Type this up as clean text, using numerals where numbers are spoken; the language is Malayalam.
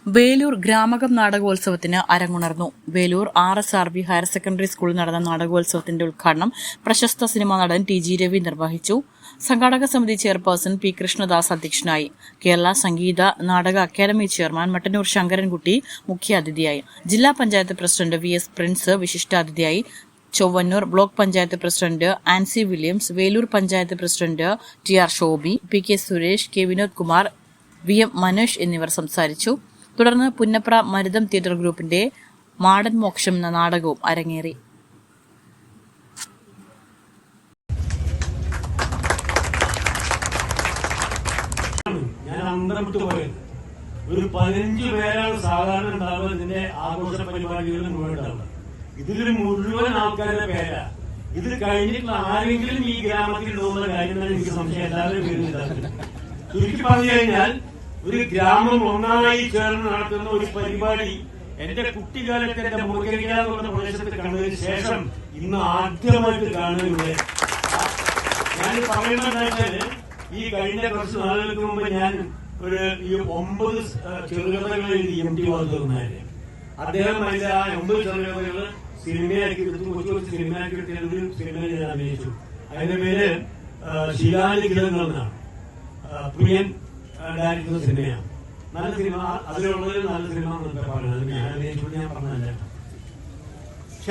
വേലൂർ ഗ്രാമകം നാടകോത്സവത്തിന് അരങ്ങുണർന്നു. വേലൂർ RSRB ഹയർ സെക്കൻഡറി സ്കൂളിൽ നടന്ന നാടകോത്സവത്തിന്റെ ഉദ്ഘാടനം പ്രശസ്ത സിനിമാ നടൻ TG രവി നിർവഹിച്ചു. സംഘാടക സമിതി ചെയർപേഴ്സൺ P കൃഷ്ണദാസ് അധ്യക്ഷനായി. കേരള സംഗീത നാടക അക്കാദമി ചെയർമാൻ മട്ടന്നൂർ ശങ്കരൻകുട്ടി മുഖ്യാതിഥിയായി. ജില്ലാ പഞ്ചായത്ത് പ്രസിഡന്റ് VS പ്രിൻസ് വിശിഷ്ടാതിഥിയായി. Chowwannur block panchayat president Ancy Williams, Velur panchayat president TR Shoby, PK Suresh, K Vinod Kumar, VM Manoj എന്നിവർ സംസാരിച്ചു. തുടർന്ന് പുന്നപ്ര മരുതം തിയേറ്റർ ഗ്രൂപ്പിന്റെ മാടൻ മോക്ഷം എന്ന നാടകവും അരങ്ങേറി. ഒരു 15 പേരാണ് സാധാരണ ഉണ്ടാവുക ഇതിന്റെ ആഘോഷ പരിപാടികളിൽ മുഴുവൻ. ഇതിൽ മുഴുവൻ ആൾക്കാരുടെ പേരാ. ഇത് കഴിഞ്ഞിട്ടുള്ള ആരെങ്കിലും ഈ ഗ്രാമത്തിൽ ഉള്ള കാര്യങ്ങൾ എനിക്ക് സംശയം എല്ലാവരും പേരില്ല. ചുരുക്കി പറഞ്ഞു കഴിഞ്ഞാൽ ഒരു ഗ്രാമം ഒന്നായി ചേർന്ന് നടത്തുന്ന ഒരു പരിപാടി എന്റെ കുട്ടിക്കാലത്ത് എന്റെ മുറുകരിക എന്നുള്ള പ്രദേശത്ത് കണ്ടതിന് ശേഷം ഇന്ന് ആദ്യമായിട്ട് കാണുന്നത്. ഞാൻ പറയുന്നത് ഈ കഴിഞ്ഞ കുറച്ച് നാളുകൾക്ക് മുമ്പ് ഞാൻ ഈ 9 ചെറുകഥകൾ എഴുതി MT വാർത്തമാര്. അദ്ദേഹം അതിന്റെ ആ 9 ചെറുകഥകൾ സിനിമയാക്കി എടുത്തു. കൊച്ചു സിനിമയാക്കി എടുത്ത് സിനിമയിൽ ഞാൻ അഭിനയിച്ചു. അതിന്റെ പേര് ശിലാലിഖിതങ്ങൾ എന്നാണ്. പ്രിയൻ ഡയറക്ടർ സിനിമയാണ്. നല്ല സിനിമ. അതിലുള്ളത് നല്ല സിനിമ ഞാൻ അഭിനയിച്ചു. ഞാൻ പറഞ്ഞതല്ല.